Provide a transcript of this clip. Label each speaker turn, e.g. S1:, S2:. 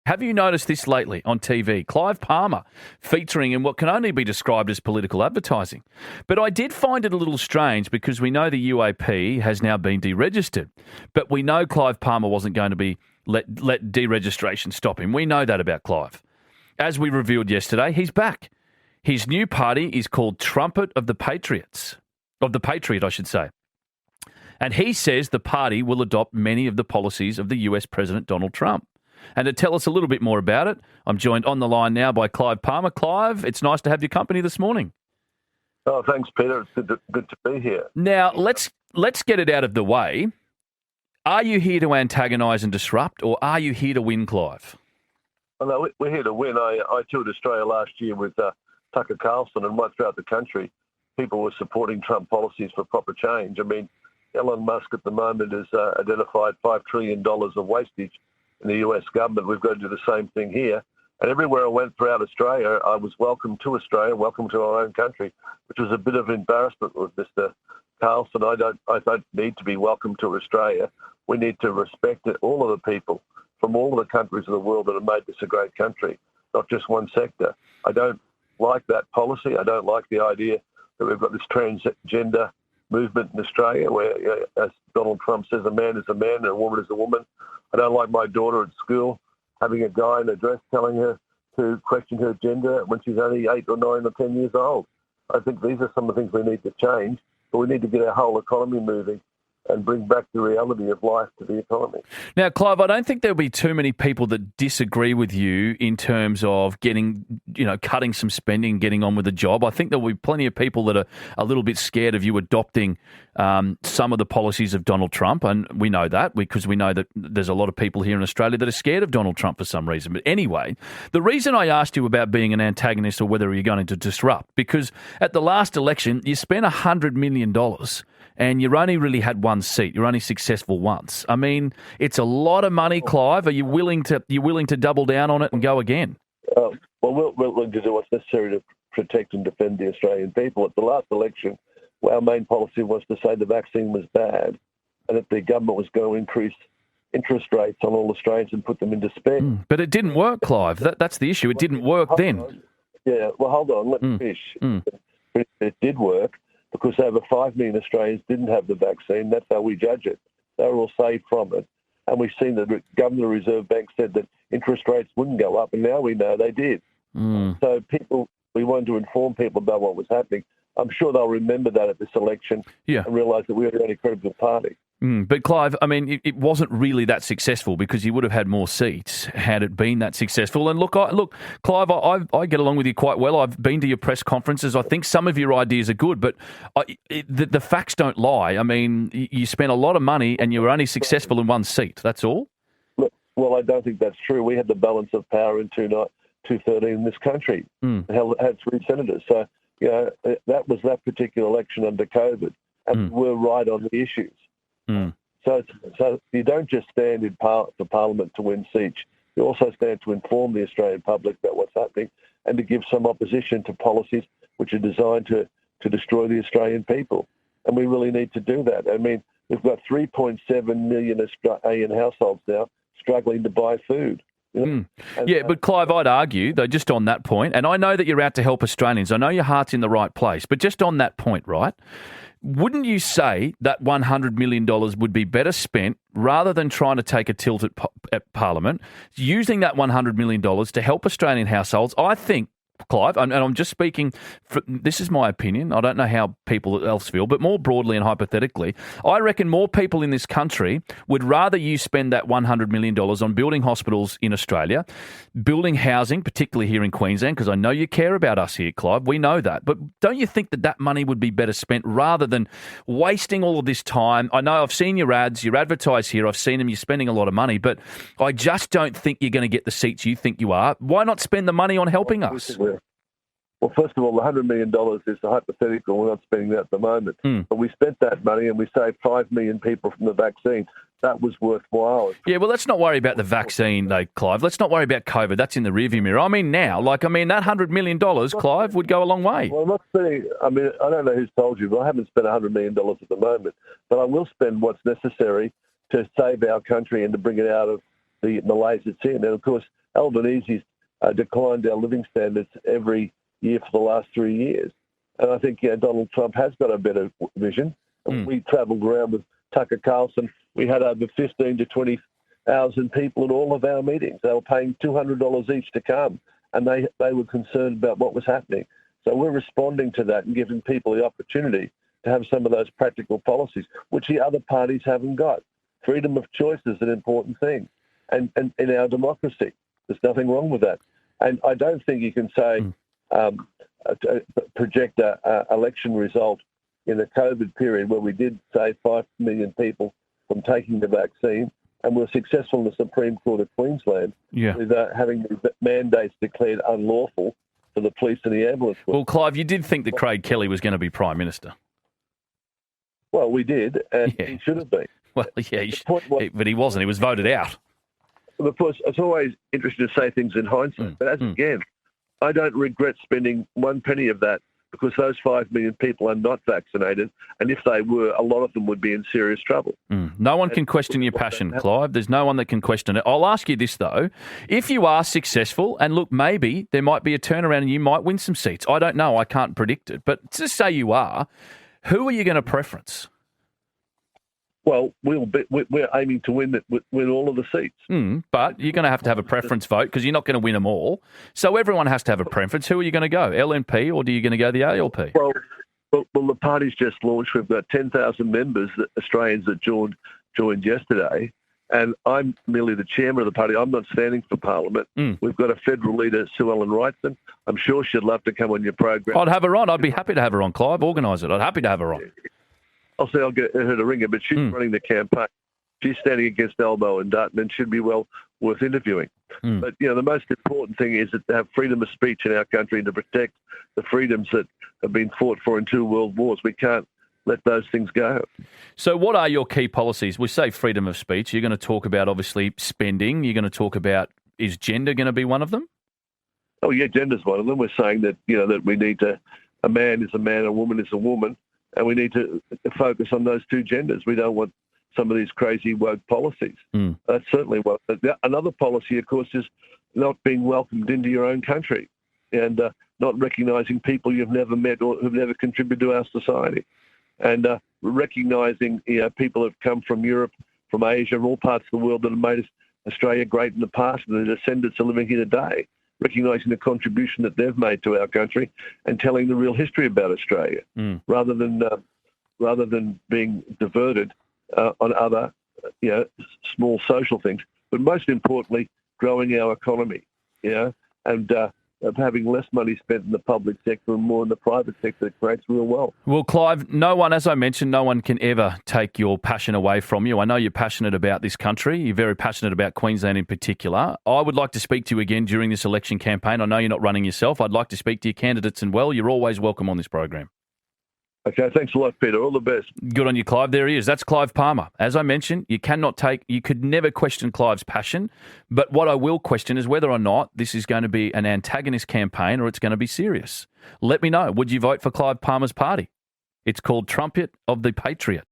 S1: Have you noticed this lately on TV? Clive Palmer featuring in what can only be described as political advertising. But I did find it a little strange because we know the UAP has now been deregistered. But we know Clive Palmer wasn't going to be let deregistration stop him. We know that about Clive. As we revealed yesterday, he's back. His new party is called Trumpet of the Patriots. Of the Patriot, I should say. And he says the party will adopt many of the policies of the US President Donald Trump. And to tell us a little bit more about it, I'm joined on the line now by Clive Palmer. Clive, it's nice to have your company this morning.
S2: Oh, thanks, Peter. It's good to be here.
S1: Now, let's get it out of the way. Are you here to antagonise and disrupt, or are you here to win, Clive?
S2: Well, no, we're here to win. I toured Australia last year with Tucker Carlson, and right throughout the country, people were supporting Trump policies for proper change. I mean, Elon Musk at the moment has identified $5 trillion of wastage in the US government. We've got to do the same thing here. And everywhere I went throughout Australia, I was welcome to Australia, welcome to our own country, which was a bit of embarrassment with Mr. Carlson. I don't need to be welcome to Australia. We need to respect all of the people from all of the countries of the world that have made this a great country, not just one sector. I don't like that policy. I don't like the idea that we've got this transgender movement in Australia where, as Donald Trump says, a man is a man and a woman is a woman. I don't like my daughter at school having a guy in a dress telling her to question her gender when she's only 8 or 9 or 10 years old. I think these are some of the things we need to change, but we need to get our whole economy moving and bring back the reality of life to the economy.
S1: Now, Clive, I don't think there'll be too many people that disagree with you in terms of cutting some spending, getting on with the job. I think there'll be plenty of people that are a little bit scared of you adopting some of the policies of Donald Trump, and we know that because we know that there's a lot of people here in Australia that are scared of Donald Trump for some reason. But anyway, the reason I asked you about being an antagonist or whether you're going to disrupt, because at the last election, you spent $100 million and you only really had one seat. You're only successful once. I mean, it's a lot of money, Clive. Are you willing to double down on it and go again?
S2: Well, we're willing to do what's necessary to protect and defend the Australian people. At the last election, our main policy was to say the vaccine was bad and that the government was going to increase interest rates on all Australians and put them into spend.
S1: But it didn't work, Clive. That's the issue. It didn't work then.
S2: Yeah, well, hold on. Let me finish. It did work, because over 5 million Australians didn't have the vaccine. That's how we judge it. They were all saved from it. And we've seen the Governor of the Reserve Bank said that interest rates wouldn't go up, and now we know they did. So we wanted to inform people about what was happening. I'm sure they'll remember that at this election and realise that we were the only credible party.
S1: But Clive, I mean, it wasn't really that successful because you would have had more seats had it been that successful. And look, Clive, I get along with you quite well. I've been to your press conferences. I think some of your ideas are good, but the facts don't lie. I mean, you spent a lot of money and you were only successful in one seat. That's all.
S2: Look, well, I don't think that's true. We had the balance of power in 2013 in this country. Had 3 senators. So, that was that particular election under COVID, and we were right on the issues. So you don't just stand in for Parliament to win seats. You also stand to inform the Australian public about what's happening and to give some opposition to policies which are designed to destroy the Australian people. And we really need to do that. I mean, we've got 3.7 million Australian households now struggling to buy food.
S1: But Clive, I'd argue, though, just on that point, and I know that you're out to help Australians. I know your heart's in the right place, but just on that point, right? Wouldn't you say that $100 million would be better spent rather than trying to take a tilt at Parliament, using that $100 million to help Australian households? I think, Clive, and I'm just speaking, this is my opinion, I don't know how people else feel, but more broadly and hypothetically, I reckon more people in this country would rather you spend that $100 million on building hospitals in Australia, building housing, particularly here in Queensland, because I know you care about us here, Clive, we know that, but don't you think that money would be better spent rather than wasting all of this time? I know I've seen your ads, you're advertised here, I've seen them, you're spending a lot of money, but I just don't think you're going to get the seats you think you are. Why not spend the money on helping us?
S2: Well, first of all, the $100 million is a hypothetical. We're not spending that at the moment. But we spent that money and we saved 5 million people from the vaccine. That was worthwhile.
S1: Yeah, well, let's not worry about the vaccine, though, Clive. Let's not worry about COVID. That's in the rearview mirror. I mean, now, that $100 million, Clive, would go a long way.
S2: Well, I'm not spending, I don't know who's told you, but I haven't spent $100 million at the moment. But I will spend what's necessary to save our country and to bring it out of the malaise it's in. And, of course, Albanese's declined our living standards every year for the last 3 years. And I think Donald Trump has got a better vision. Mm. We travelled around with Tucker Carlson. We had over 15 to 20,000 people at all of our meetings. They were paying $200 each to come, and they were concerned about what was happening. So we're responding to that and giving people the opportunity to have some of those practical policies, which the other parties haven't got. Freedom of choice is an important thing. And in our democracy, there's nothing wrong with that. And I don't think you can say, project a election result in the COVID period where we did save 5 million people from taking the vaccine, and we're successful in the Supreme Court of Queensland with having the mandates declared unlawful for the police and the ambulance corps.
S1: Well, Clive, you did think that Craig Kelly was going to be Prime Minister.
S2: Well, we did, and he should have been.
S1: Well, yeah, but he wasn't. He was voted out.
S2: Of course, it's always interesting to say things in hindsight, but again, I don't regret spending one penny of that because those 5 million people are not vaccinated, and if they were, a lot of them would be in serious trouble.
S1: No one can question your passion, Clive. There's no one that can question it. I'll ask you this, though. If you are successful, and look, maybe there might be a turnaround and you might win some seats. I don't know. I can't predict it. But just say you are, who are you going to preference?
S2: Well, we're aiming to win all of the seats.
S1: But you're going to have a preference vote because you're not going to win them all. So everyone has to have a preference. Who are you going to go, LNP, or are you going to go the ALP?
S2: Well, the party's just launched. We've got 10,000 members, Australians that joined yesterday, and I'm merely the chairman of the party. I'm not standing for Parliament. We've got a federal leader, Sue Ellen Wrightson. I'm sure she'd love to come on your program.
S1: I'd have her on. I'd be happy to have her on, Clive. Organise it. I'd be happy to have her on.
S2: I'll say I'll get her to ring her, but she's running the campaign. She's standing against Albo and Dutton and should be well worth interviewing. But, the most important thing is to have freedom of speech in our country and to protect the freedoms that have been fought for in 2 world wars. We can't let those things go.
S1: So what are your key policies? We say freedom of speech. You're going to talk about, obviously, spending. You're going to talk about, is gender going to be one of them?
S2: Oh, yeah, gender's one of them. We're saying that, that we need to, a man is a man, a woman is a woman. And we need to focus on those 2 genders. We don't want some of these crazy woke policies. That's certainly one. Another policy, of course, is not being welcomed into your own country and not recognising people you've never met or who've never contributed to our society. And recognising people who have come from Europe, from Asia, all parts of the world that have made Australia great in the past, and the descendants are living here today, recognising the contribution that they've made to our country and telling the real history about Australia, rather than being diverted on other, small social things. But most importantly, growing our economy, and of having less money spent in the public sector and more in the private sector that creates real wealth.
S1: Well, Clive, as I mentioned, no one can ever take your passion away from you. I know you're passionate about this country. You're very passionate about Queensland in particular. I would like to speak to you again during this election campaign. I know you're not running yourself. I'd like to speak to your candidates and you're always welcome on this program.
S2: Okay, thanks a lot, Peter. All the best.
S1: Good on you, Clive. There he is. That's Clive Palmer. As I mentioned, you could never question Clive's passion, but what I will question is whether or not this is going to be an antagonist campaign or it's going to be serious. Let me know. Would you vote for Clive Palmer's party? It's called Trumpet of the Patriots.